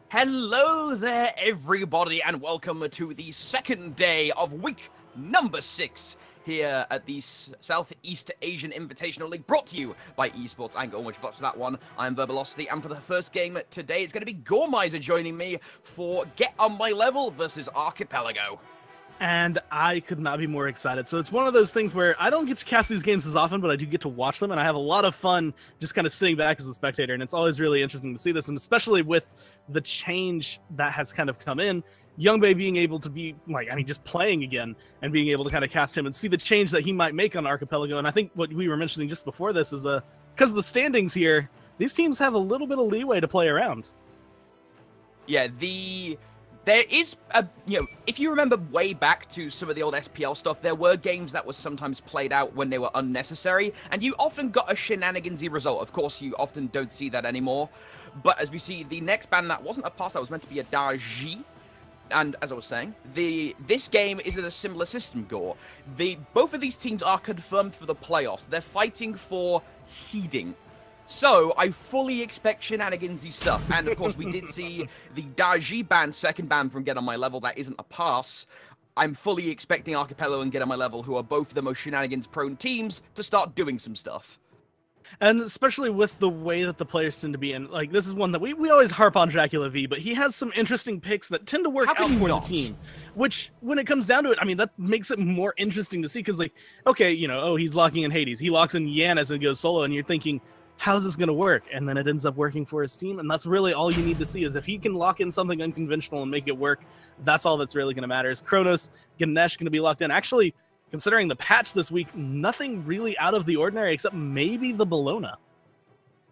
Hello there, everybody, and welcome to the second day of week number 6 here at the Southeast Asian Invitational League, brought to you by Esports. I got almost botched that one. I'm Verbalocity, and for the first game today, it's going to be Goremizer joining me for Get On My Level versus Archipelago. And I could not be more excited. So it's one of those things where I don't get to cast these games as often, but I do get to watch them, and I have a lot of fun just kind of sitting back as a spectator, and it's always really interesting to see this, and especially with the change that has kind of come in, Youngbei being able to be, just playing again, and being able to kind of cast him and see the change that he might make on Archipelago. And I think what we were mentioning just before this is, because of the standings here, these teams have a little bit of leeway to play around. Yeah, there is, if you remember way back to some of the old SPL stuff, there were games that were sometimes played out when they were unnecessary, and you often got a shenanigansy result. Of course, you often don't see that anymore. But as we see, the next ban, that wasn't a pass, that was meant to be a Daji. And as I was saying, this game is in a similar system, Gore. Both of these teams are confirmed for the playoffs. They're fighting for seeding. So, I fully expect shenanigansy stuff. And, of course, we did see the Daji ban, second ban from Get On My Level. That isn't a pass. I'm fully expecting Archipelago and Get On My Level, who are both the most shenanigans-prone teams, to start doing some stuff. And especially with the way that the players tend to be in, this is one that we always harp on Dracula V, but he has some interesting picks that tend to work out for the team. Which, when it comes down to it, that makes it more interesting to see, because, okay, he's locking in Hades. He locks in Yanis and goes solo, and you're thinking, how's this going to work? And then it ends up working for his team, and that's really all you need to see, is if he can lock in something unconventional and make it work, that's all that's really going to matter. Is Kronos, Ganesh going to be locked in? Actually, considering the patch this week, nothing really out of the ordinary except maybe the Bologna.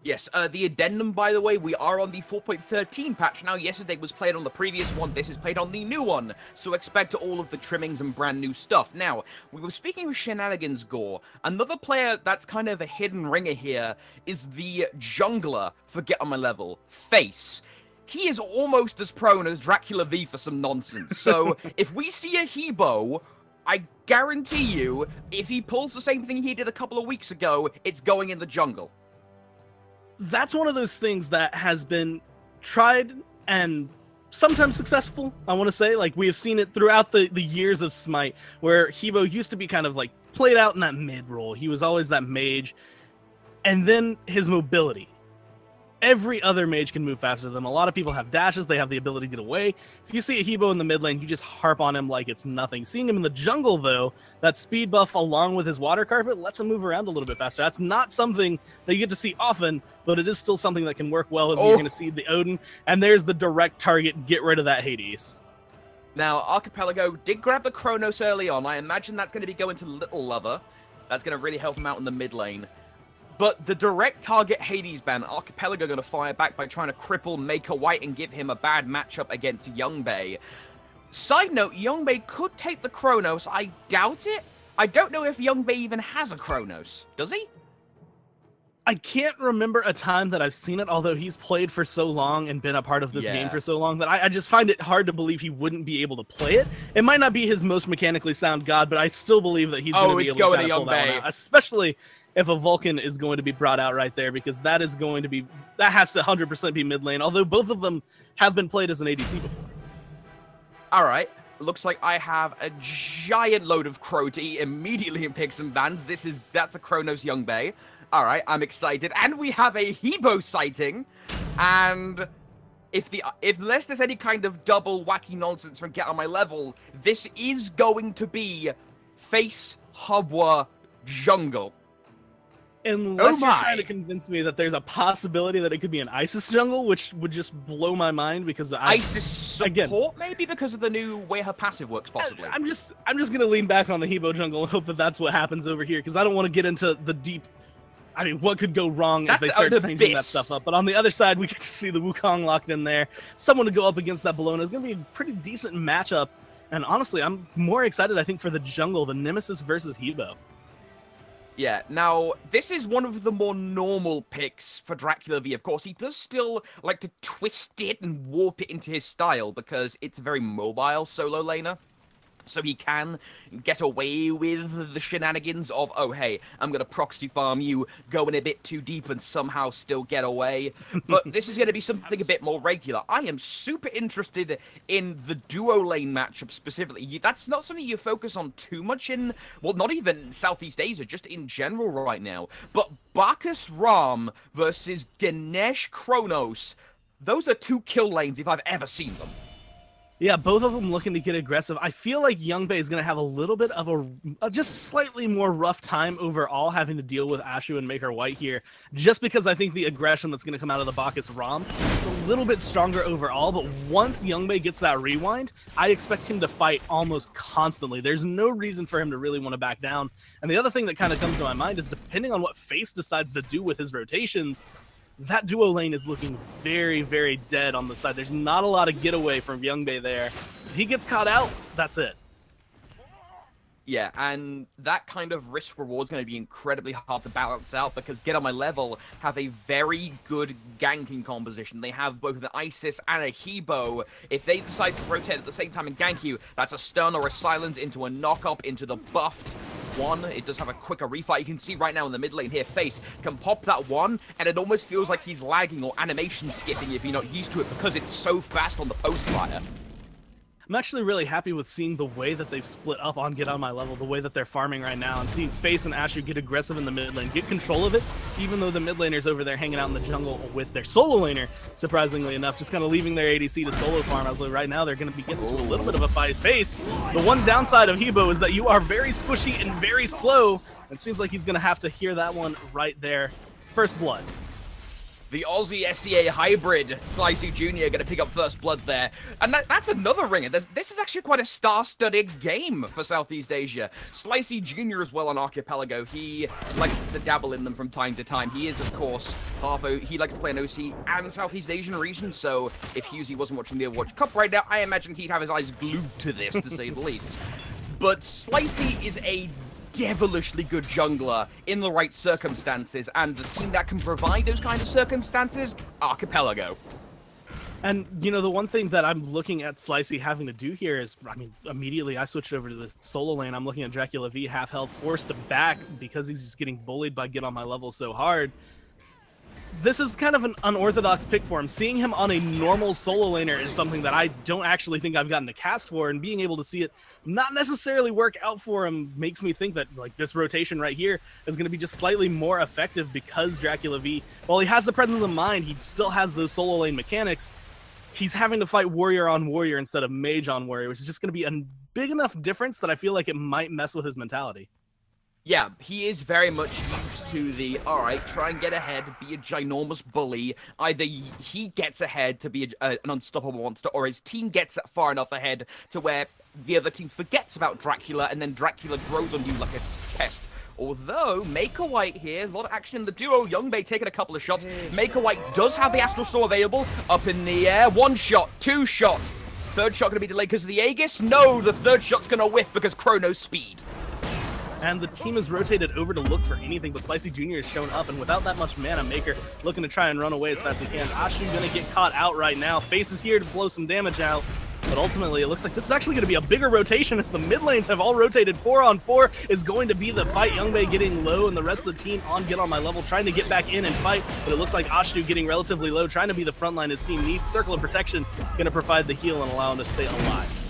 Yes, the addendum, by the way, we are on the 4.13 patch now. Yesterday was played on the previous one. This is played on the new one. So expect all of the trimmings and brand new stuff. Now, we were speaking of shenanigans, Gore. Another player that's kind of a hidden ringer here is the jungler for Get On My Level, Face. He is almost as prone as Dracula V for some nonsense. So if we see a Hebo, I guarantee you, if he pulls the same thing he did a couple of weeks ago, it's going in the jungle. That's one of those things that has been tried and sometimes successful, I want to say. We have seen it throughout the years of Smite, where Hebo used to be kind of played out in that mid role. He was always that mage. And then his mobility. Every other mage can move faster than him. A lot of people have dashes. They have the ability to get away. If you see a Hebo in the mid lane, you just harp on him like it's nothing. Seeing him in the jungle, though, that speed buff along with his water carpet lets him move around a little bit faster. That's not something that you get to see often, but it is still something that can work well if you're going to see the Odin. And there's the direct target. Get rid of that Hades. Now, Archipelago did grab the Kronos early on. I imagine that's going to be going to Little Lover. That's going to really help him out in the mid lane. But the direct target Hades ban, Archipelago going to fire back by trying to cripple Maker White and give him a bad matchup against Youngbei. Side note, Youngbei could take the Kronos. I doubt it. I don't know if Youngbei even has a Kronos. Does he? I can't remember a time that I've seen it, although he's played for so long and been a part of this game for so long that I just find it hard to believe he wouldn't be able to play it. It might not be his most mechanically sound god, but I still believe that he's going to be able to pull that one out, especially if a Vulcan is going to be brought out right there, because that has to 100% be mid lane, although both of them have been played as an ADC before. Alright, looks like I have a giant load of Crow to eat immediately in picks and bans. That's a Kronos Youngbei. Alright, I'm excited. And we have a Hebo sighting, and unless there's any kind of double wacky nonsense from Get On My Level, this is going to be Face Hubwa Jungle. Unless you're trying to convince me that there's a possibility that it could be an Isis jungle, which would just blow my mind, because Isis support, maybe because of the new way her passive works, possibly. I'm just gonna lean back on the Hebo jungle and hope that that's what happens over here, because I don't want to get into the deep. What could go wrong if they start changing that stuff up? But on the other side, we get to see the Wukong locked in there. Someone to go up against that Bologna is going to be a pretty decent matchup. And honestly, I'm more excited, I think, for the jungle, the Nemesis versus Hebo. Yeah, now, this is one of the more normal picks for Dracula V. Of course, he does still like to twist it and warp it into his style, because it's a very mobile solo laner. so he can get away with the shenanigans of, oh, hey, I'm going to proxy farm you, go in a bit too deep and somehow still get away. But this is going to be something a bit more regular. I am super interested in the duo lane matchup specifically. That's not something you focus on too much in, well, not even Southeast Asia, just in general right now. But Bacchus Ram versus Ganesh Kronos, those are 2 kill lanes if I've ever seen them. Yeah, both of them looking to get aggressive. I feel like Youngbei is going to have a little bit of a just slightly more rough time overall having to deal with Ashu and Maker White here, just because I think the aggression that's going to come out of the Bacchus Ram is a little bit stronger overall, but once Youngbei gets that rewind, I expect him to fight almost constantly. There's no reason for him to really want to back down. And the other thing that kind of comes to my mind is depending on what Face decides to do with his rotations, that duo lane is looking very, very dead on the side. There's not a lot of getaway from Youngbei there. If he gets caught out, that's it. Yeah, and that kind of risk-reward is going to be incredibly hard to balance out because Get On My Level have a very good ganking composition. They have both an Isis and a Hebo. If they decide to rotate at the same time and gank you, that's a stun or a silence into a knock-up into the buffed one. It does have a quicker refight. You can see right now in the mid lane here, Face can pop that one, and it almost feels like he's lagging or animation skipping if you're not used to it because it's so fast on the post-fire. I'm actually really happy with seeing the way that they've split up on Get On My Level, the way that they're farming right now, and seeing Face and Ashu get aggressive in the mid lane, get control of it, even though the mid laner's over there hanging out in the jungle with their solo laner, surprisingly enough, just kind of leaving their ADC to solo farm. Although right now they're going to be getting into a little bit of a fight. Face, the one downside of Hebo is that you are very squishy and very slow. It seems like he's going to have to hear that one right there. First blood. The Aussie SEA hybrid, Slicey Jr. going to pick up first blood there. And that's another ringer. This is actually quite a star-studded game for Southeast Asia. Slicey Jr. as well on Archipelago. He likes to dabble in them from time to time. He is, of course, he likes to play in OC and Southeast Asian region, so if Husey wasn't watching the Overwatch Cup right now, I imagine he'd have his eyes glued to this, to say the least. But Slicey is a devilishly good jungler in the right circumstances, and the team that can provide those kind of circumstances, Archipelago. And, you know, the one thing that I'm looking at Slicey having to do here is, I mean, immediately I switched over to the solo lane. I'm looking at Dracula V, half health, forced to back because he's just getting bullied by Get On My Level so hard. This is kind of an unorthodox pick for him. Seeing him on a normal solo laner is something that I don't actually think I've gotten to cast for, and being able to see it not necessarily work out for him makes me think that, like, this rotation right here is going to be just slightly more effective because Dracula V, while he has the presence of mind, he still has those solo lane mechanics. He's having to fight warrior on warrior instead of mage on warrior, which is just going to be a big enough difference that I feel like it might mess with his mentality. Yeah, he is very much used to the, all right, try and get ahead, be a ginormous bully. Either he gets ahead to be an unstoppable monster, or his team gets far enough ahead to where the other team forgets about Dracula, and then Dracula grows on you like a pest. Although, Maker White here, a lot of action in the duo. Youngbei taking a couple of shots. Maker White does have the Astral Storm available. Up in the air, 1 shot, 2 shot. Third shot going to be delayed because of the Aegis? No, the third shot's going to whiff because Chrono's speed. And the team is rotated over to look for anything, but Slicey Jr. has shown up, and without that much mana, Maker looking to try and run away as fast as he can. Ashu gonna get caught out right now. Face is here to blow some damage out, but ultimately it looks like this is actually going to be a bigger rotation as the mid lanes have all rotated. 4-on-4 is going to be the fight. Youngbei getting low, and the rest of the team on Get On My Level trying to get back in and fight, but it looks like Ashu getting relatively low, trying to be the front line his team needs. Circle of Protection going to provide the heal and allow him to stay alive.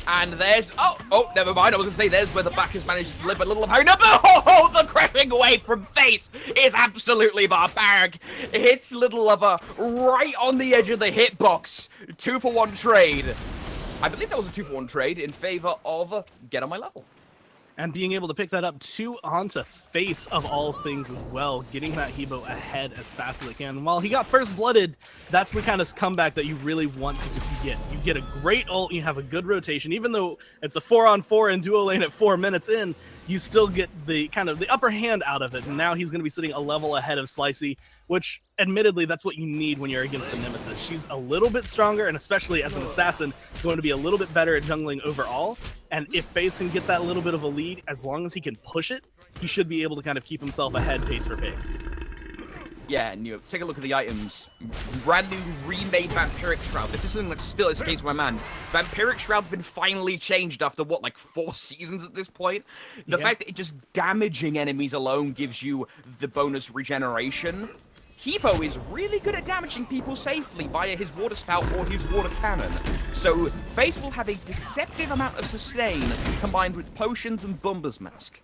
And there's, oh, never mind. I was going to say there's where the back has managed to live a little of no, oh, the crashing away from Face is absolutely barbaric. Hits Little Lover right on the edge of the hitbox. 2-for-1 trade. I believe that was a 2-for-1 trade in favor of Get On My Level. And being able to pick that up 2 onto Face of all things as well, getting that Hebo ahead as fast as it can. And while he got first blooded, that's the kind of comeback that you really want to just get. You get a great ult, you have a good rotation, even though it's a 4-on-4 in duo lane at 4 minutes in, you still get the kind of the upper hand out of it. And now he's going to be sitting a level ahead of Slicey, which admittedly that's what you need when you're against a nemesis. She's a little bit stronger, and especially as an assassin, going to be a little bit better at jungling overall. And if Face can get that little bit of a lead, as long as he can push it, he should be able to kind of keep himself ahead pace for pace. Yeah, and take a look at the items. Brand new remade Vampiric Shroud. This is something that still escapes my mind. Vampiric Shroud's been finally changed after, what, like 4 seasons at this point? The fact that it just damaging enemies alone gives you the bonus regeneration. Hebo is really good at damaging people safely via his water spout or his water cannon. So FaZe will have a deceptive amount of sustain combined with potions and Bumba's Mask.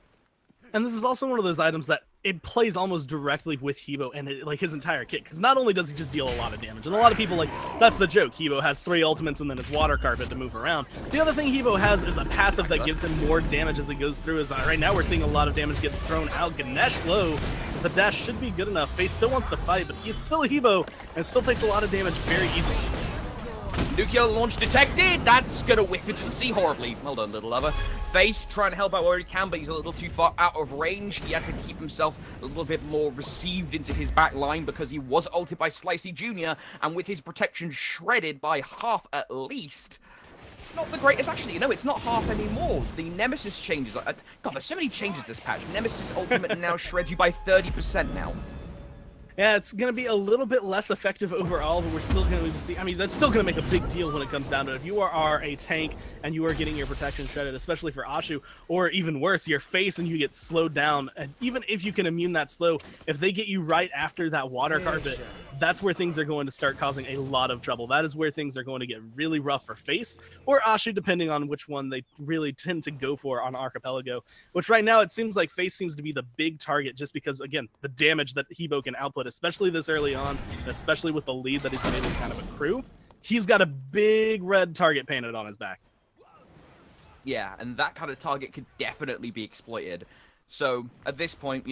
And this is also one of those items that it plays almost directly with Hebo and like his entire kit, because not only does he just deal a lot of damage, and a lot of people like, that's the joke, Hebo has 3 ultimates and then his water carpet to move around. The other thing Hebo has is a passive that gives him more damage as it goes through. As right now we're seeing a lot of damage get thrown out. Ganesh low, the dash should be good enough. FaZe still wants to fight, but he's still a Hebo and still takes a lot of damage very easily. Nuclear launch detected! That's gonna whiff into the sea horribly. Well done, little lover. FaZe trying to help out where he can, but he's a little too far out of range. He had to keep himself a little bit more received into his back line because he was ulted by Slicey Jr. and with his protection shredded by half at least. Not the greatest. Actually, no, it's not half anymore. The Nemesis changes. God, there's so many changes this patch. Nemesis ultimate now shreds you by 30% now. Yeah, it's going to be a little bit less effective overall, but we're still going to see... I mean, that's still going to make a big deal when it comes down to it. If you are a tank and you are getting your protection shredded, especially for Ashu, or even worse, your face and you get slowed down, and even if you can immune that slow, if they get you right after that water carpet, that's where things are going to start causing a lot of trouble. That is where things are going to get really rough for face or Ashu, depending on which one they really tend to go for on Archipelago, which right now it seems like face seems to be the big target just because, again, the damage that Hebo can output, especially this early on, especially with the lead that he's been able to kind of accrue. He's got a big red target painted on his back. Yeah, and that kind of target could definitely be exploited. So at this point,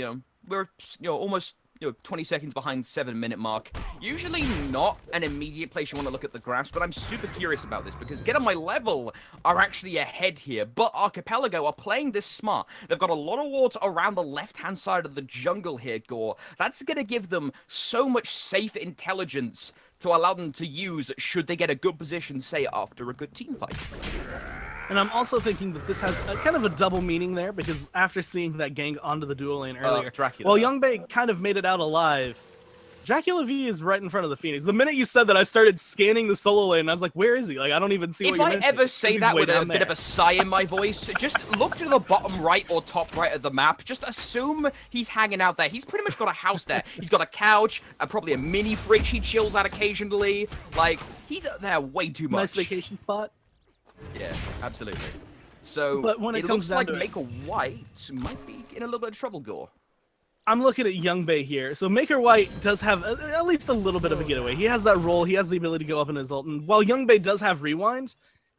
we're almost 20 seconds behind 7-minute mark. Usually not an immediate place you want to look at the graphs, but I'm super curious about this because Get On My Level are actually ahead here, but Archipelago are playing this smart. They've got a lot of wards around the left-hand side of the jungle here, Gore. That's going to give them so much safe intelligence to allow them to use should they get a good position, say, after a good team fight. And I'm also thinking that this has a kind of a double meaning there, because after seeing that gank onto the dual lane earlier, Dracula. well, Youngbei kind of made it out alive. Dracula V is right in front of the Phoenix. The minute you said that, I started scanning the solo lane, and I was like, where is he? Like, I don't even see what you're mentioning. If I ever say that with a bit of a sigh in my voice, just look to the bottom right or top right of the map. Just assume he's hanging out there. He's pretty much got a house there. He's got a couch, probably a mini fridge he chills at occasionally. Like, he's there way too much. Nice vacation spot. Yeah, absolutely. So, but when it looks like down to Maker White might be in a little bit of trouble, Gore. I'm looking at Youngbei here. So Maker White does have at least a little bit of a getaway. He has that roll. He has the ability to go up in his ult. And while Youngbei does have rewind,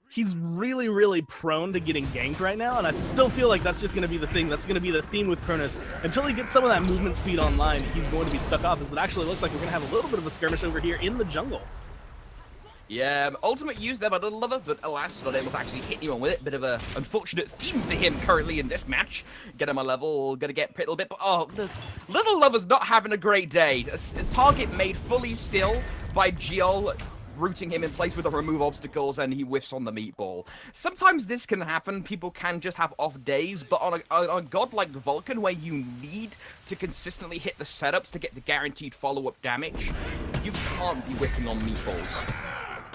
he's really, really prone to getting ganked right now. And I still feel like that's just going to be the thing. That's going to be the theme with Cronus. Until he gets some of that movement speed online, he's going to be stuck off. As it actually looks like we're going to have a little bit of a skirmish over here in the jungle. Yeah, Ultimate used there by Little Lover, but alas, not able to actually hit anyone with it. Bit of a unfortunate theme for him currently in this match. Get him a level, gonna get a little bit, but the Little Lover's not having a great day. A target made fully still by Giol, rooting him in place with the remove obstacles, and he whiffs on the meatball. Sometimes this can happen. People can just have off days, but on a god like Vulcan, where you need to consistently hit the setups to get the guaranteed follow-up damage, you can't be whiffing on meatballs.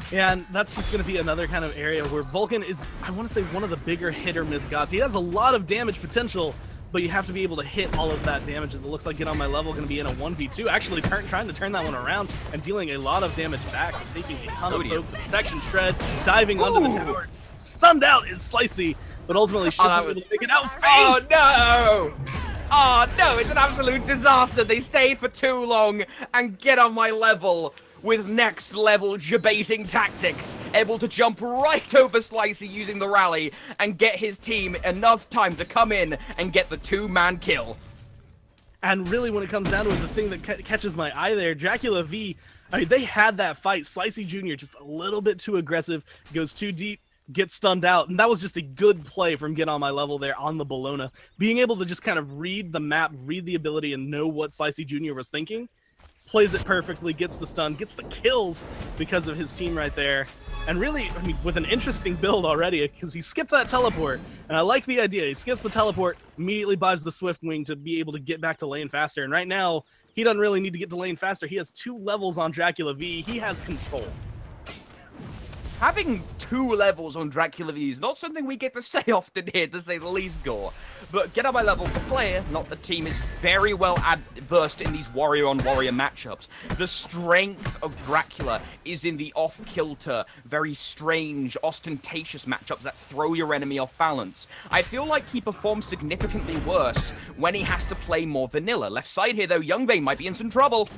Yeah, and that's just going to be another kind of area where Vulcan is, I want to say, one of the bigger hit-or-miss gods. He has a lot of damage potential, but you have to be able to hit all of that damage. As it looks like Get On My Level going to be in a 1v2, actually trying to turn that one around and dealing a lot of damage back, taking a ton of poke, protection shred, diving onto the tower. Stunned out is Slicey, but ultimately should be able to take it out. Oh no! Oh no, it's an absolute disaster. They stayed for too long, and Get On My Level with next level debating tactics, able to jump right over Slicey using the rally and get his team enough time to come in and get the 2-man kill. And really, when it comes down to it, the thing that catches my eye there, Dracula V, I mean, they had that fight. Slicey Jr. just a little bit too aggressive, goes too deep, gets stunned out, and that was just a good play from Get On My Level there on the Bologna. Being able to just kind of read the map, read the ability, and know what Slicey Jr. was thinking. Plays it perfectly, gets the stun, gets the kills because of his team right there. And really, I mean, with an interesting build already, because he skipped that teleport. And I like the idea. He skips the teleport, immediately buys the Swift Wing to be able to get back to lane faster. And right now, He doesn't really need to get to lane faster. He has 2 levels on Dracula V. He has control. Having 2 levels on Dracula V is not something we get to say often here, to say the least, Gore. But get on my level, the player, not the team, is very well versed in these warrior-on-warrior matchups. The strength of Dracula is in the off-kilter, very strange, ostentatious matchups that throw your enemy off balance. I feel like he performs significantly worse when he has to play more vanilla. Left side here, though, Youngbei might be in some trouble.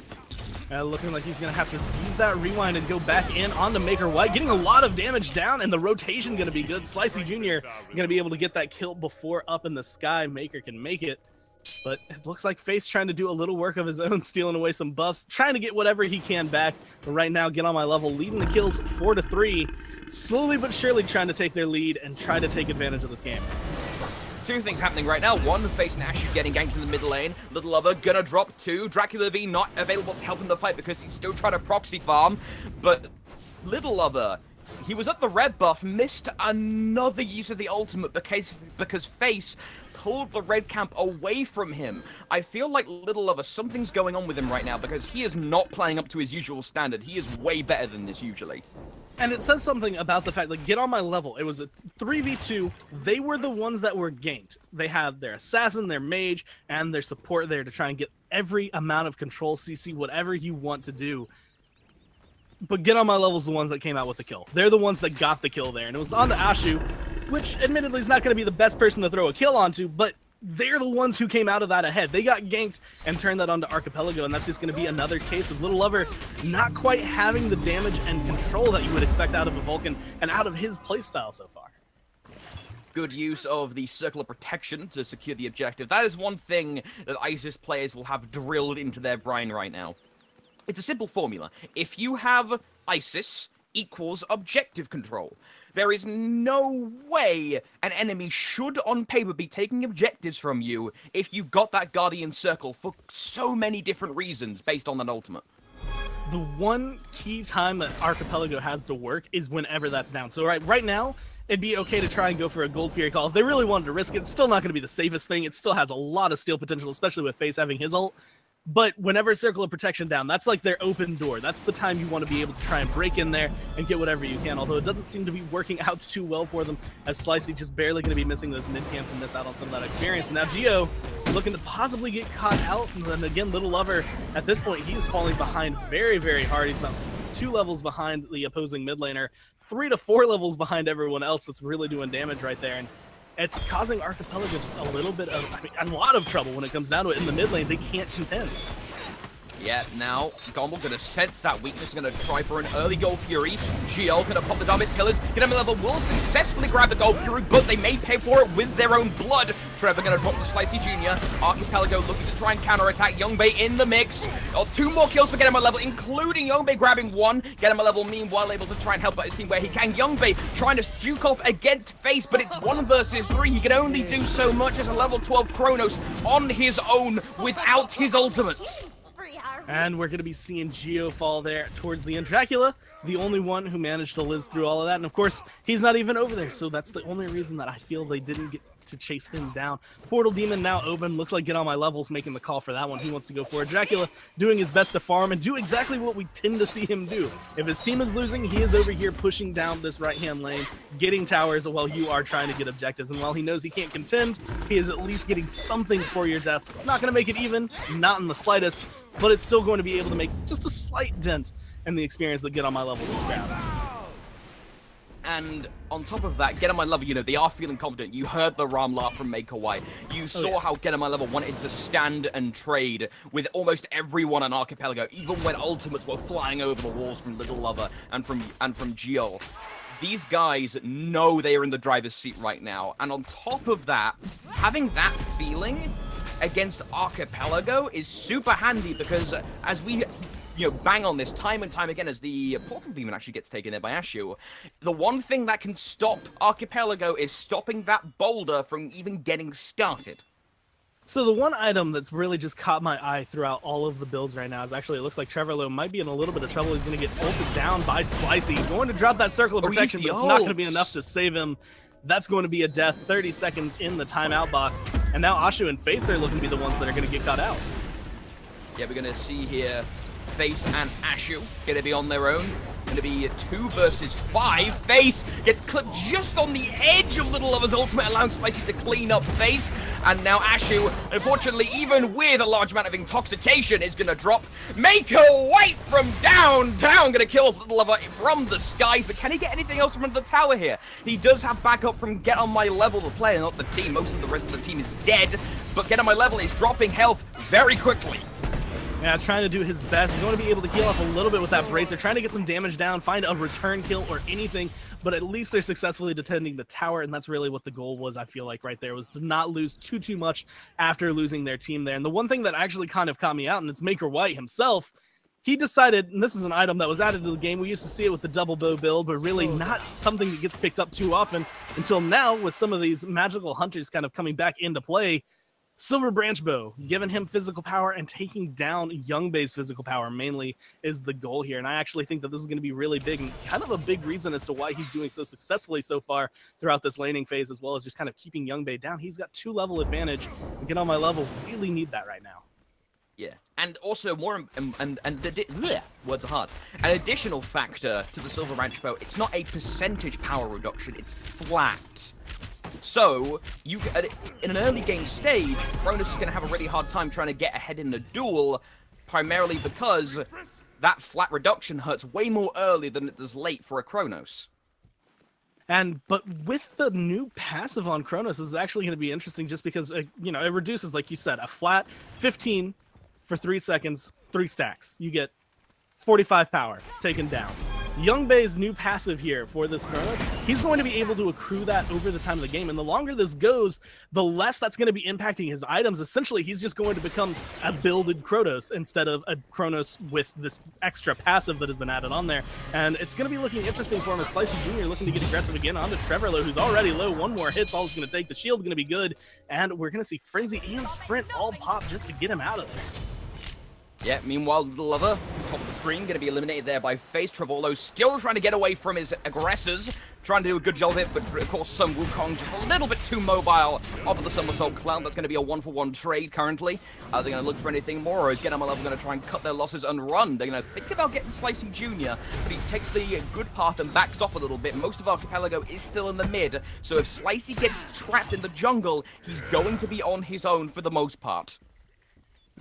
Looking like he's going to have to use that rewind and go back in onto Maker White. Getting a lot of damage down, and the rotation going to be good. Slicey Jr. going to be able to get that kill before up in the sky. Maker can make it. But it looks like Face trying to do a little work of his own, stealing away some buffs, trying to get whatever he can back. But right now, Get On My Level, leading the kills 4-3. Slowly but surely trying to take their lead and try to take advantage of this game. 2 things happening right now. 1, Face and Ashu getting ganked in the mid lane. Little Lover gonna drop 2. Dracula V not available to help in the fight because he's still trying to proxy farm. But Little Lover, he was up the red buff, missed another use of the ultimate because Face pulled the red camp away from him. I feel like Little Lover, something's going on with him right now because he is not playing up to his usual standard. He is way better than this usually. And it says something about the fact, like, Get On My Level. It was a 3v2. They were the ones that were ganked. They had their assassin, their mage, and their support there to try and get every amount of control, CC, whatever you want to do. But Get On My Level is the ones that came out with the kill. They're the ones that got the kill there. And it was on to Ashu, which admittedly is not going to be the best person to throw a kill onto, but they're the ones who came out of that ahead. They got ganked and turned that onto Archipelago, and that's just going to be another case of Little Lover not quite having the damage and control that you would expect out of a Vulcan and out of his playstyle so far. Good use of the circle of protection to secure the objective. That is one thing that ISIS players will have drilled into their brain right now. It's a simple formula. If you have ISIS equals objective control. There is no way an enemy should, on paper, be taking objectives from you if you've got that Guardian Circle for so many different reasons based on that ultimate. The one key time that Archipelago has to work is whenever that's down. So right now, it'd be okay to try and go for a Gold Fury call. If they really wanted to risk it, it's still not going to be the safest thing. It still has a lot of steal potential, especially with Face having his ult. But whenever Circle of Protection down, that's like their open door. That's the time you want to be able to try and break in there and get whatever you can, although it doesn't seem to be working out too well for them, as Slicey just barely going to be missing those mid camps and miss out on some of that experience. And now Geo looking to possibly get caught out, and then again, Little Lover, at this point, he is falling behind very, very hard. He's about 2 levels behind the opposing mid laner, 3 to 4 levels behind everyone else that's really doing damage right there. And it's causing Archipelago just a little bit of, a lot of trouble when it comes down to it. In the mid lane, they can't contend. Yeah, now Gombel gonna sense that weakness, gonna try for an early Gold Fury. Gio gonna pop the Dominant Pillars, get him a level, will successfully grab the Gold Fury, but they may pay for it with their own blood. Trevor gonna drop the Slicey Jr. Archipelago looking to try and counterattack. Youngbei in the mix. 2 more kills for Get Him a Level, including Youngbei grabbing 1. Get Him a Level, meanwhile, able to try and help out his team where he can. Youngbei trying to duke off against Face, but it's 1 versus 3. He can only do so much as a level 12 Kronos on his own without his ultimates. And we're going to be seeing Geo fall there towards the end. Dracula, the only one who managed to live through all of that. And of course, he's not even over there. So that's the only reason that I feel they didn't get to chase him down. Portal Demon now open. Looks like Get On My Levels making the call for that one. He wants to go for it. Dracula doing his best to farm and do exactly what we tend to see him do. If his team is losing, he is over here pushing down this right-hand lane, getting towers while you are trying to get objectives. And while he knows he can't contend, he is at least getting something for your deaths. It's not going to make it even, not in the slightest, but it's still going to be able to make just a slight dent in the experience that Get On My Level this round. And on top of that, Get On My Level, you know, they are feeling confident. You heard the Ram laugh from Maker White. You saw how Get On My Level wanted to stand and trade with almost everyone on Archipelago, even when ultimates were flying over the walls from Little Lover and from Geo. These guys know they are in the driver's seat right now. And on top of that, having that feeling against Archipelago is super handy because as we bang on this time and time again as the Portal Demon actually gets taken there by Ashu, the one thing that can stop Archipelago is stopping that boulder from even getting started. So the one item that's really just caught my eye throughout all of the builds right now is actually, it looks like Trevor Lowe might be in a little bit of trouble. He's going to get ulted down by Slicey. He's going to drop that Circle of Protection, but it's not going to be enough to save him. That's going to be a death. 30 seconds in the timeout box. And now Ashu and Face are looking to be the ones that are going to get caught out. Yeah, we're going to see here FaZe and Ashu going to be on their own. Going to be 2 versus 5. FaZe gets clipped just on the edge of Little Lover's ultimate, allowing Slicey to clean up FaZe. And now Ashu, unfortunately, even with a large amount of intoxication, is going to drop. Make her white from down. Going to kill Little Lover from the skies. But can he get anything else from under the tower here? He does have backup from Get On My Level, the player, not the team. Most of the rest of the team is dead. But Get On My Level is dropping health very quickly. Yeah, trying to do his best. He's going to be able to heal up a little bit with that bracer, trying to get some damage down, find a return kill or anything, but at least they're successfully defending the tower, and that's really what the goal was, I feel like, right there, was to not lose too much after losing their team there. And the one thing that actually kind of caught me out, and it's Maker White himself, he decided, and this is an item that was added to the game, we used to see it with the double bow build, but really not something that gets picked up too often until now, with some of these magical hunters kind of coming back into play. Silver Branch Bow, giving him physical power and taking down Youngbae's physical power mainly is the goal here. And I actually think that this is going to be really big and kind of a big reason as to why he's doing so successfully so far throughout this laning phase, as well as just kind of keeping Youngbae down. He's got 2 level advantage. And Get On My Level really need that right now. Yeah, and also more, words are hard. An additional factor to the Silver Branch Bow, it's not a percentage power reduction, it's flat. So, you in an early game stage, Cronus is going to have a really hard time trying to get ahead in the duel, primarily because that flat reduction hurts way more early than it does late for a Chronos. But with the new passive on Chronos, this is actually going to be interesting just because, you know, it reduces, like you said, a flat 15 for 3 seconds, 3 stacks. You get 45 power taken down. Youngbae's new passive here for this Chronos, he's going to be able to accrue that over the time of the game, and the longer this goes, the less that's going to be impacting his items. Essentially, he's just going to become a builded Chronos instead of a Chronos with this extra passive that has been added on there, and it's going to be looking interesting for him as Slicey Jr. looking to get aggressive again onto Trevorlow, who's already low. 1 more hit's all he's going to take. The shield going to be good, and we're going to see Frenzy and Sprint all pop just to get him out of there. Yeah, meanwhile, Little Lover, top of the screen, going to be eliminated there by FaZe. Trevorlow still trying to get away from his aggressors, trying to do a good job of it, but of course, Sun Wukong just a little bit too mobile off of the Somersault Cloud. That's going to be a 1-for-1 trade currently. Are they going to look for anything more, or is Get On My Level going to try and cut their losses and run? They're going to think about getting Slicey Jr., but he takes the good path and backs off a little bit. Most of Archipelago is still in the mid, so if Slicey gets trapped in the jungle, he's going to be on his own for the most part.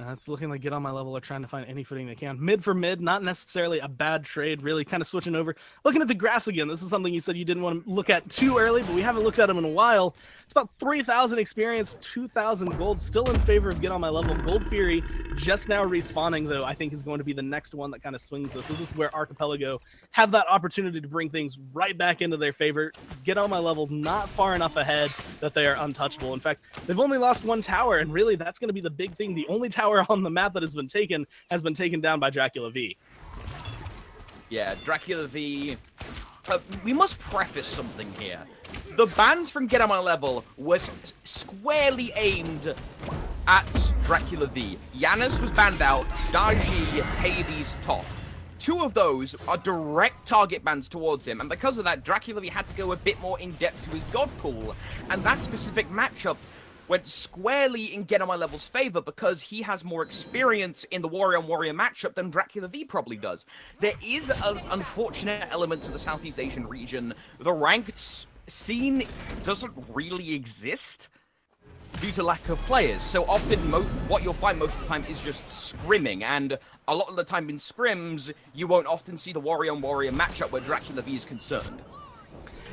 It's looking like Get On My Level are trying to find any footing they can. Mid for mid, not necessarily a bad trade, really kind of switching over. Looking at the grass again, this is something you said you didn't want to look at too early, but we haven't looked at them in a while. It's about 3,000 experience, 2,000 gold, still in favor of Get On My Level. Gold Fury just now respawning, though, I think is going to be the next one that kind of swings this. This is where Archipelago have that opportunity to bring things right back into their favor. Get On My Level not far enough ahead that they are untouchable. In fact, they've only lost 1 tower, and really that's going to be the big thing. The only tower on the map that has been taken down by Dracula V. Yeah, Dracula V. We must preface something here. The bans from Get On My Level was squarely aimed at Dracula V. Janus was banned out, Daji, Hades, Toph. 2 of those are direct target bans towards him, and because of that, Dracula V had to go a bit more in-depth to his god pool, and that specific matchup went squarely in Get On My Level's favor because he has more experience in the warrior-on-warrior matchup than Dracula V probably does. There is an unfortunate element to the Southeast Asian region. The ranked scene doesn't really exist due to lack of players. So often, what you'll find most of the time is just scrimming, and a lot of the time in scrims, you won't often see the warrior-on-warrior matchup where Dracula V is concerned.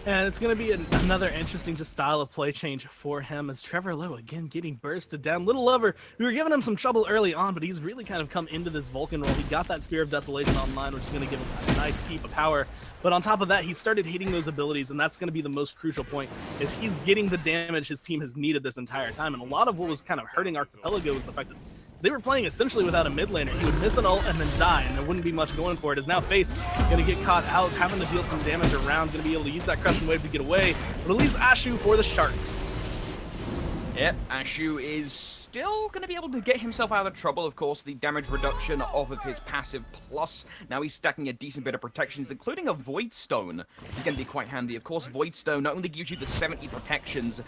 And it's going to be another interesting just style of play change for him as Trevorlow again getting bursted down. Little Lover, we were giving him some trouble early on, but he's really kind of come into this Vulcan role. He got that Spear of Desolation online, which is going to give him a nice peep of power. But on top of that, he started hitting those abilities, and that's going to be the most crucial point, is he's getting the damage his team has needed this entire time. And a lot of what was kind of hurting Archipelago was the fact that they were playing essentially without a mid laner. He would miss an ult and then die, and there wouldn't be much going for it. As now FaZe going to get caught out, having to deal some damage around, going to be able to use that crushing wave to get away. But at least Ashu for the Sharks. Yep, Ashu is still going to be able to get himself out of trouble. Of course, the damage reduction off of his passive plus. Now he's stacking a decent bit of protections, including a Void Stone. He's going to be quite handy. Of course, Void Stone not only gives you the 70 protections,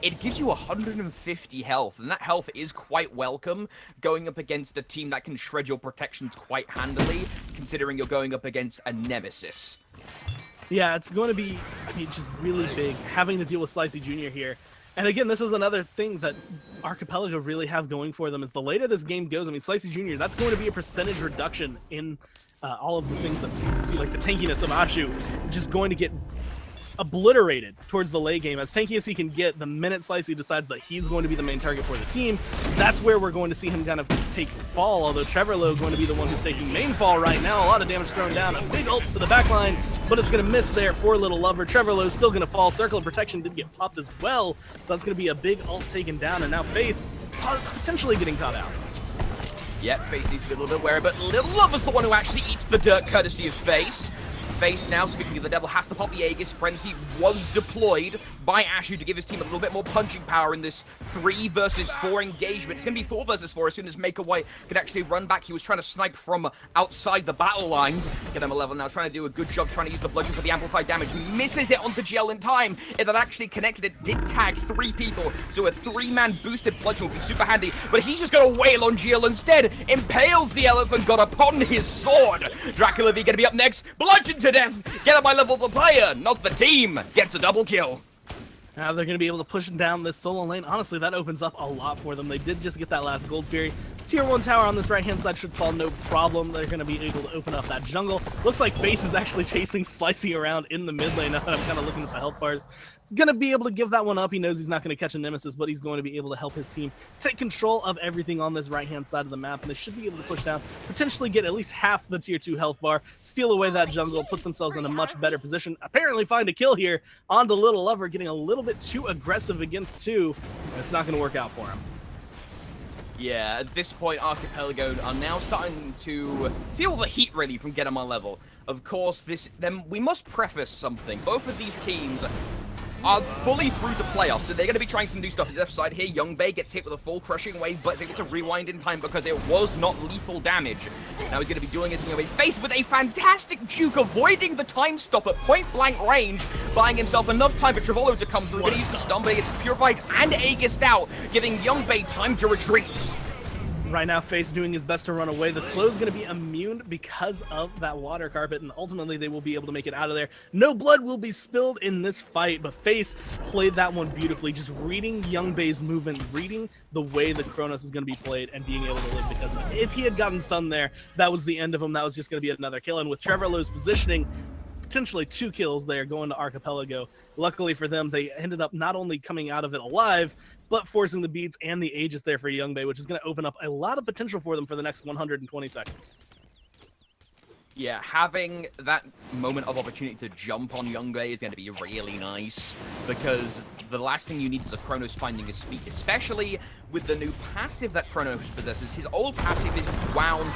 it gives you 150 health, and that health is quite welcome going up against a team that can shred your protections quite handily, considering you're going up against a nemesis. Yeah, it's going to be, I mean, just really big, having to deal with Slicey Jr. here. And again, this is another thing that Archipelago really have going for them, is the later this game goes, I mean, Slicey Jr., that's going to be a percentage reduction in all of the things that you see, like the tankiness of Ashu, just going to get obliterated towards the late game. As tanky as he can get, the minute Slicey decides that he's going to be the main target for the team, that's where we're going to see him kind of take fall, although Trevorlow going to be the one who's taking main fall right now. A lot of damage thrown down, a big ult to the backline, but it's going to miss there for Little Lover. Trevorlow's still going to fall. Circle of Protection did get popped as well, so that's going to be a big ult taken down, and now Face potentially getting caught out. Yep, Face needs to be a little bit wary, but Little Lover's the one who actually eats the dirt courtesy of Face. Face now, speaking of the devil, has to pop the Aegis. Frenzy was deployed by Ashu to give his team a little bit more punching power in this 3 versus 4 engagement. It's going to be 4 versus 4 as soon as Maker White could actually run back. He was trying to snipe from outside the battle lines. Get him a level now, trying to do a good job trying to use the bludgeon for the amplified damage. Misses it onto GL in time. If that actually connected, it did tag 3 people, so a 3-man boosted bludgeon would be super handy. But he's just going to wail on GL instead. Impales the elephant god upon his sword. Dracula V going to be up next. Bludgeon to death. Get up by level the player, not the team. Gets a double kill. Now they're going to be able to push down this solo lane. Honestly, that opens up a lot for them. They did just get that last Gold Fury. Tier 1 tower on this right-hand side should fall no problem. They're going to be able to open up that jungle. Looks like Face is actually chasing Slicey around in the mid lane. Now that I'm kind of looking at the health bars. Going to be able to give that one up. He knows he's not going to catch a nemesis, but he's going to be able to help his team take control of everything on this right-hand side of the map, and they should be able to push down, potentially get at least half the tier 2 health bar, steal away that jungle, put themselves in a much better position. Apparently find a kill here onto Little Lover, getting a little bit too aggressive against 2. It's not going to work out for him. Yeah, at this point, Archipelago are now starting to feel the heat, really, from Get On My Level. Of course, we must preface something. Both of these teams are fully through to playoffs, so they're going to be trying some new stuff. The left side here, Youngbei gets hit with a full crushing wave, but is able to rewind in time because it was not lethal damage. Now he's going to be doing his Youngbei faced with a fantastic juke, avoiding the time stop at point-blank range, buying himself enough time for Trevolo to come through. Going to use the stun, but he gets purified and Aegis out, giving Youngbei time to retreat. Right now, Face doing his best to run away. The slow is going to be immune because of that water carpet, and ultimately they will be able to make it out of there. No blood will be spilled in this fight, but Face played that one beautifully, just reading Youngbei's movement, reading the way the Chronos is going to be played, and being able to live because of it. If he had gotten stunned there, that was the end of him. That was just going to be another kill, and with Trevorlow's positioning, potentially 2 kills there going to Archipelago. Luckily for them, they ended up not only coming out of it alive, but forcing the beats and the Aegis there for Youngbei, which is going to open up a lot of potential for them for the next 120 seconds. Yeah, having that moment of opportunity to jump on Youngbei is going to be really nice, because the last thing you need is a Chronos finding his speed, especially with the new passive that Chronos possesses. His old passive is wound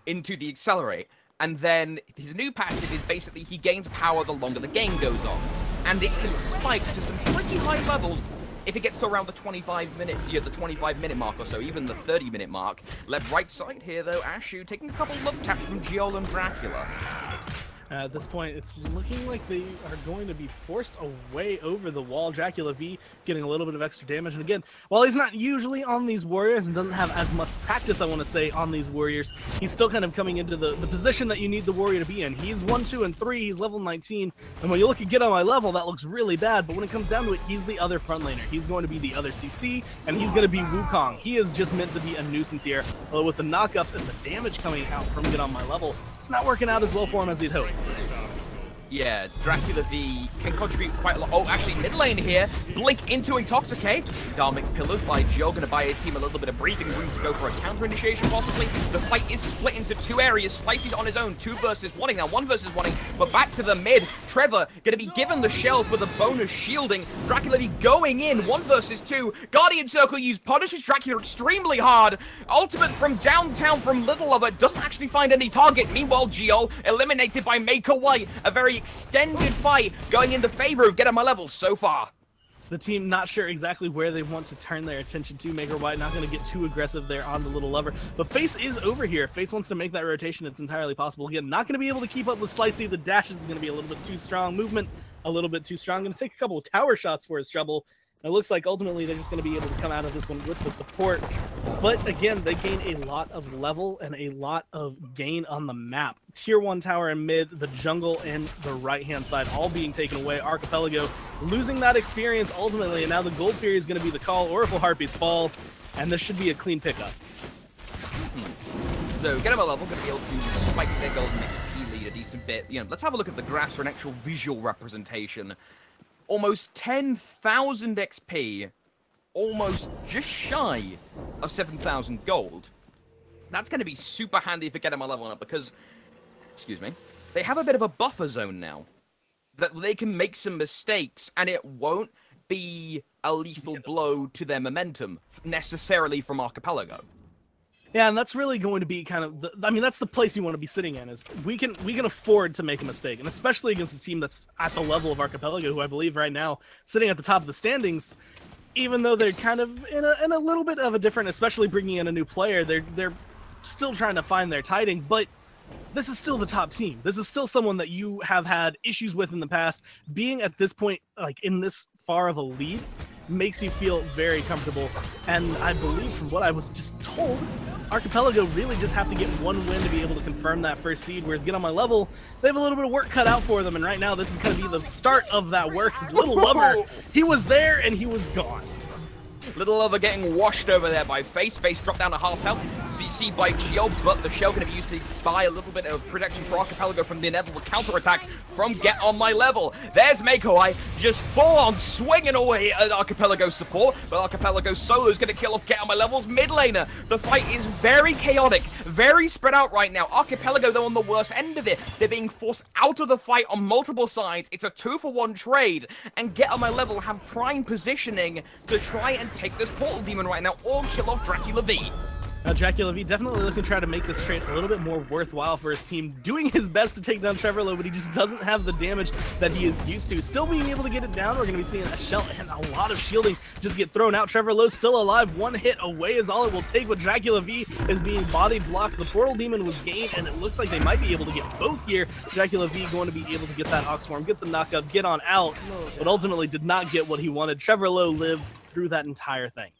into the Accelerate, and then his new passive is basically he gains power the longer the game goes on, and it can spike to some pretty high levels if it gets to around the 25-minute mark or so, even the 30-minute mark. Left right side here, though, Ashu taking a couple love taps from Geol and Dracula. At this point, it's looking like they are going to be forced away over the wall. Dracula V getting a little bit of extra damage. And again, while he's not usually on these warriors and doesn't have as much practice, I want to say, on these warriors, he's still kind of coming into the position that you need the warrior to be in. He's 1, 2, and 3. He's level 19. And when you look at Get On My Level, that looks really bad. But when it comes down to it, he's the other front laner. He's going to be the other CC, and he's going to be Wukong. He is just meant to be a nuisance here. Although with the knockups and the damage coming out from Get On My Level, it's not working out as well for him as he'd hoped. Yeah, Dracula V can contribute quite a lot. Oh, actually, mid lane here. Blink into Intoxicate. Dharmic Pillars by Joe, going to buy his team a little bit of breathing room to go for a counter initiation, possibly. The fight is split into 2 areas. Slicey's on his own, 2 versus 1. Now 1 versus 1, but back to the mid. Trevor going to be given the shell for the bonus shielding. Dracula V going in, 1 versus 2. Guardian Circle used, punishes Dracula extremely hard. Ultimate from downtown from Little Lover doesn't actually find any target. Meanwhile, Geol eliminated by Maker White. A very extended fight going in the favor of Get On My Level so far. The team not sure exactly where they want to turn their attention to. Maker White not going to get too aggressive there on the Little Lover. But Face is over here. Face wants to make that rotation. It's entirely possible. Again, not going to be able to keep up with Slicey. The dash is going to be a little bit too strong. Movement a little bit too strong. Going to take a couple of tower shots for his trouble. It looks like ultimately they're just going to be able to come out of this one with the support. But again, they gain a lot of level and a lot of gain on the map. Tier 1 tower in mid, the jungle and the right-hand side all being taken away. Archipelago losing that experience ultimately, and now the Gold Fury is going to be the call. Oracle Harpies fall, and this should be a clean pickup. So get them a level, going to be able to spike their golden XP lead a decent bit. Let's have a look at the graphs for an actual visual representation. Almost 10,000 XP, almost just shy of 7,000 gold. That's going to be super handy for getting my level up because, excuse me, they have a bit of a buffer zone now that they can make some mistakes and it won't be a lethal blow to their momentum necessarily from Archipelago. Yeah, and that's really going to be kind of that's the place you want to be sitting in, is we can afford to make a mistake, and especially against a team that's at the level of Archipelago, who I believe right now sitting at the top of the standings, even though they're kind of in a little bit of a different, especially bringing in a new player, they're still trying to find their tiding, but this is still the top team. This is still someone that you have had issues with in the past. Being at this point, like in this far of a lead, makes you feel very comfortable, and I believe from what I was just told, Archipelago really just have to get one win to be able to confirm that first seed, whereas Get On My Level, they have a little bit of work cut out for them, and right now this is going to be the start of that work. His Little Lover, he was there and he was gone. Little Lover getting washed over there by Face. Face dropped down to half health. CC by Geo, but the shell going to be used to buy a little bit of protection for Archipelago from the inevitable counterattack from Get On My Level. There's Makoi just full on swinging away at Archipelago support, but Archipelago solo is going to kill off Get On My Level's mid laner. The fight is very chaotic, very spread out right now. Archipelago, though, on the worst end of it. They're being forced out of the fight on multiple sides. It's a 2-for-1 trade, and Get On My Level have prime positioning to try and take this Portal Demon right now or kill off Dracula V. Now, Dracula V definitely looking to try to make this trade a little bit more worthwhile for his team, doing his best to take down Trevorlow, but he just doesn't have the damage that he is used to. Still being able to get it down, we're going to be seeing a shell and a lot of shielding just get thrown out. Trevorlow still alive, one hit away is all it will take, but Dracula V is being body blocked. The Portal Demon was gained, and it looks like they might be able to get both here. Dracula V going to be able to get that Ox Swarm, get the knockup, get on out, but ultimately did not get what he wanted. Trevorlow lived through that entire thing.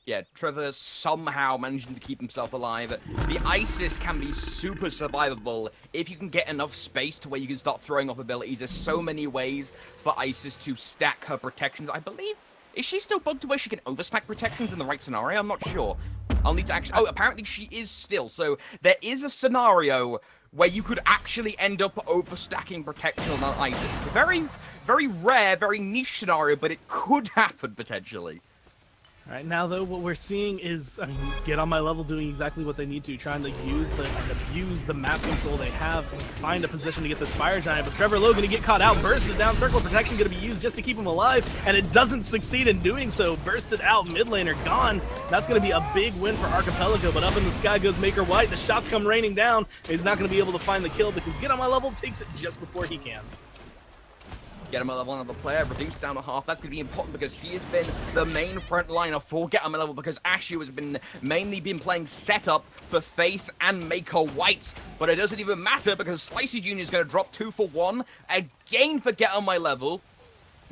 Yeah, Trevor somehow managing to keep himself alive. The Isis can be super survivable if you can get enough space to where you can start throwing off abilities. There's so many ways for Isis to stack her protections. I believe, is she still bugged to where she can overstack protections in the right scenario? I'm not sure. I'll need to actually... Oh, apparently she is still. So there is a scenario where you could actually end up overstacking protection on Isis. It's a very, very rare, very niche scenario, but it could happen potentially. Right now, though, what we're seeing is, Get On My Level doing exactly what they need to, trying to use and abuse the map control they have and find a position to get this Fire Giant. But Trevor Lowe going to get caught out, bursted down, Circle of Protection going to be used just to keep him alive, and it doesn't succeed in doing so. Bursted out, mid laner gone. That's going to be a big win for Archipelago, but up in the sky goes Maker White. The shots come raining down. He's not going to be able to find the kill because Get On My Level takes it just before he can. Get him a level, another player, reduced down to half. That's going to be important because he has been the main front liner for Get him a level because Ashu has been mainly playing setup for Face and Maker White. But it doesn't even matter because Slicey Jr. is going to drop 2 for 1 again for Get on My Level.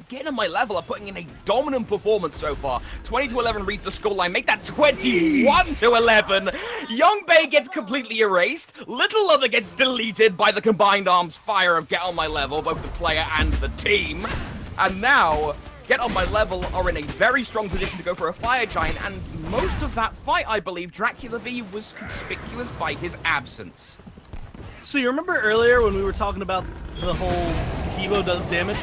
Get on My Level are putting in a dominant performance so far. 20-11 reads the scoreline. Make that 21-11. Young Bay gets completely erased. Little Lover gets deleted by the combined arms fire of Get On My Level, both the player and the team. And now, Get On My Level are in a very strong position to go for a Fire Giant. And most of that fight, I believe, Dracula V was conspicuous by his absence. So you remember earlier when we were talking about the whole Hebo does damage?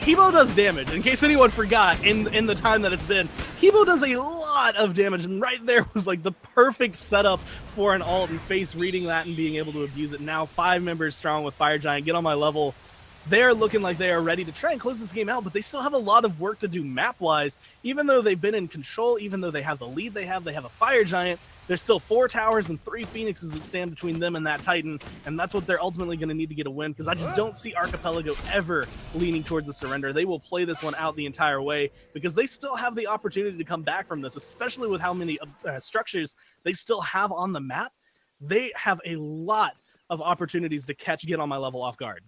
Hebo does damage, in case anyone forgot in the time that it's been. Hebo does a lot of damage, and right there was like the perfect setup for an ult, and Face reading that and being able to abuse it. Now 5 members strong with Fire Giant. Get On My Level. They're looking like they are ready to try and close this game out, but they still have a lot of work to do map-wise. Even though they've been in control, even though they have the lead they have a Fire Giant, there's still 4 towers and 3 Phoenixes that stand between them and that Titan, and that's what they're ultimately going to need to get a win, because I just don't see Archipelago ever leaning towards a surrender. They will play this one out the entire way, because they still have the opportunity to come back from this, especially with how many structures they still have on the map. They have a lot of opportunities to catch Get On My Level off guard.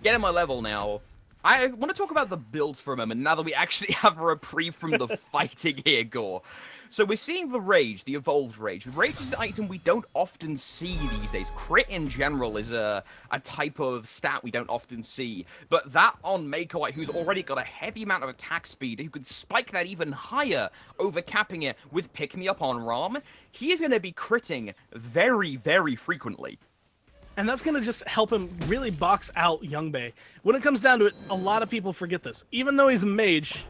Getting my level now. I want to talk about the builds for a moment, now that we actually have a reprieve from the fighting here, Gore. So we're seeing the Rage, the Evolved Rage. Rage is an item we don't often see these days. Crit in general is a type of stat we don't often see. But that on Maker White, who's already got a heavy amount of attack speed, who could spike that even higher, overcapping it with Pick Me Up on Ram, he is going to be critting very, very frequently. And that's going to just help him really box out Youngbei. When it comes down to it, a lot of people forget this. Even though he's a mage,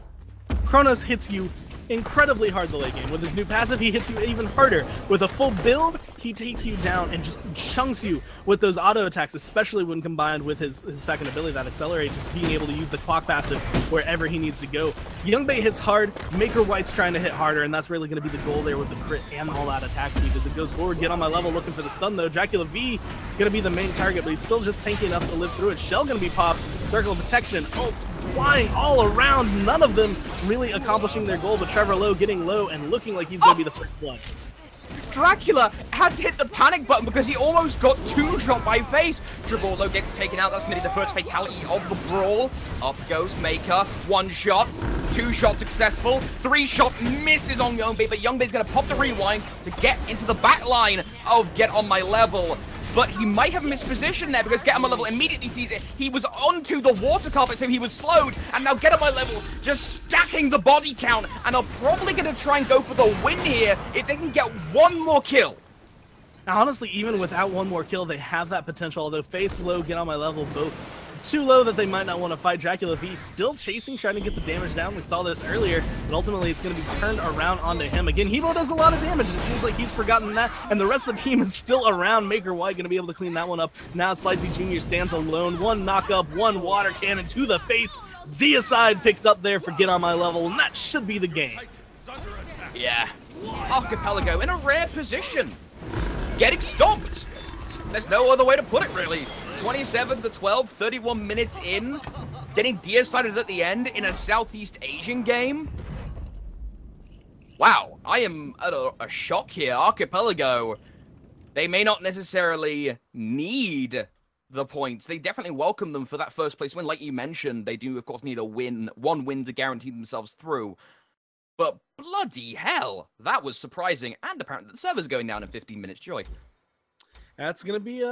Kronos hits you incredibly hard the late game. With his new passive, he hits you even harder. With a full build, he takes you down and just chunks you with those auto attacks, especially when combined with his second ability, that Accelerate, just being able to use the clock passive wherever he needs to go. Youngbei hits hard, Maker White's trying to hit harder, and that's really going to be the goal there with the crit and all that attack speed as it goes forward. Get on my level looking for the stun though. Dracula V going to be the main target, but he's still just tanky enough to live through it. Shell going to be popped, Circle of Protection, ults flying all around, none of them really accomplishing their goal, but Trevor Lowe getting low and looking like he's going to be the first one. Dracula had to hit the panic button because he almost got two-shot by face. Travoldo gets taken out. That's going to be the first fatality of the brawl. Up goes Maker. One shot. Two shot successful. Three shot misses on Youngbei, but Youngbei's going to pop the rewind to get into the back line of Get On My Level. But he might have missed position there because Get On My Level immediately sees it. He was onto the water carpet, so he was slowed. And now Get On My Level just stacking the body count and are probably going to try and go for the win here if they can get one more kill. Now, honestly, even without one more kill, they have that potential. Although Face Low, Get On My Level, both too low that they might not want to fight. Dracula V still chasing, trying to get the damage down. We saw this earlier, but ultimately it's going to be turned around onto him. Again, Hebo does a lot of damage, and it seems like he's forgotten that, and the rest of the team is still around. Maker White going to be able to clean that one up. Now Slicey Jr. stands alone. One knock up, one water cannon to the face. Deicide picked up there for Get On My Level, and that should be the game. Yeah. Archipelago in a rare position. Getting stopped. There's no other way to put it, really. 27 to 12, 31 minutes in. Getting decided at the end in a Southeast Asian game. Wow, I am at a shock here. Archipelago, they may not necessarily need the points. They definitely welcome them for that first place win. Like you mentioned, they do, of course, need a win, one win to guarantee themselves through. But bloody hell, that was surprising. And apparently the server's going down in 15 minutes. Joy. That's going to be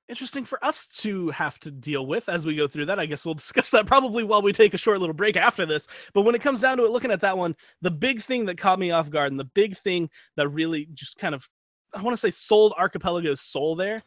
interesting for us to have to deal with as we go through that. I guess we'll discuss that probably while we take a short little break after this. But when it comes down to it, looking at that one, the big thing that caught me off guard and the big thing that really just kind of, I want to say, sold Archipelago's soul there,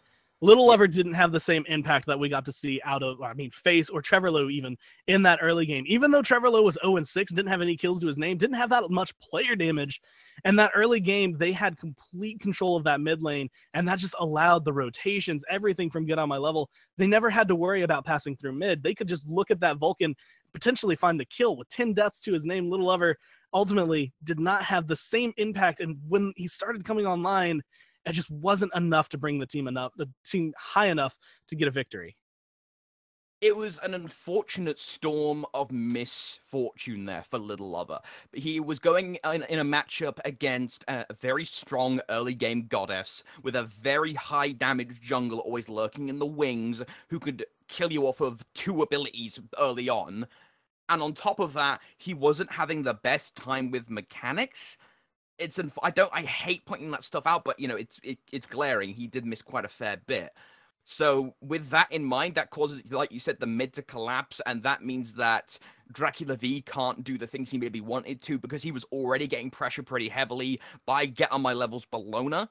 Little Lover didn't have the same impact that we got to see out of, Face or Trevor Lowe even in that early game. Even though Trevor Lowe was 0-6, didn't have any kills to his name, didn't have that much player damage. And that early game, they had complete control of that mid lane, and that just allowed the rotations, everything from Get On My Level. They never had to worry about passing through mid. They could just look at that Vulcan, potentially find the kill with 10 deaths to his name. Little Lover ultimately did not have the same impact, and when he started coming online, it just wasn't enough to bring the team high enough to get a victory. It was an unfortunate storm of misfortune there for Little Lover. He was going in a matchup against a very strong early game goddess with a very high damage jungle always lurking in the wings who could kill you off of two abilities early on. And on top of that, he wasn't having the best time with mechanics. I hate pointing that stuff out, but you know, it's glaring. He did miss quite a fair bit. So with that in mind, that causes, like you said, the mid to collapse, and that means that Dracula V can't do the things he maybe wanted to because he was already getting pressure pretty heavily by Get On My Level's Bologna.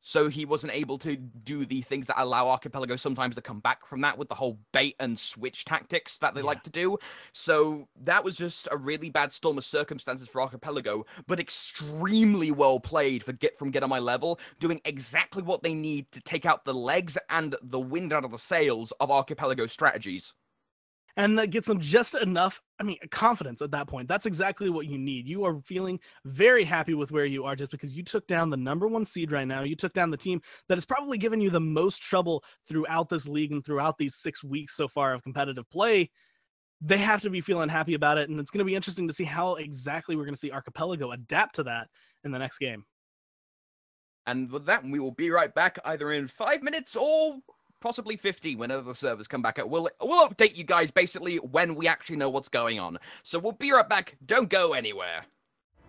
So he wasn't able to do the things that allow Archipelago sometimes to come back from that with the whole bait and switch tactics that they like to do. So that was just a really bad storm of circumstances for Archipelago, but extremely well played from Get On My Level, doing exactly what they need to take out the legs and the wind out of the sails of Archipelago's strategies. And that gets them just enough, confidence at that point. That's exactly what you need. You are feeling very happy with where you are just because you took down the #1 seed right now. You took down the team that has probably given you the most trouble throughout this league and throughout these 6 weeks so far of competitive play. They have to be feeling happy about it, and it's going to be interesting to see how exactly we're going to see Archipelago adapt to that in the next game. And with that, we will be right back either in 5 minutes or possibly 15 whenever the servers come back out. We'll update you guys basically when we actually know what's going on. So we'll be right back. Don't go anywhere.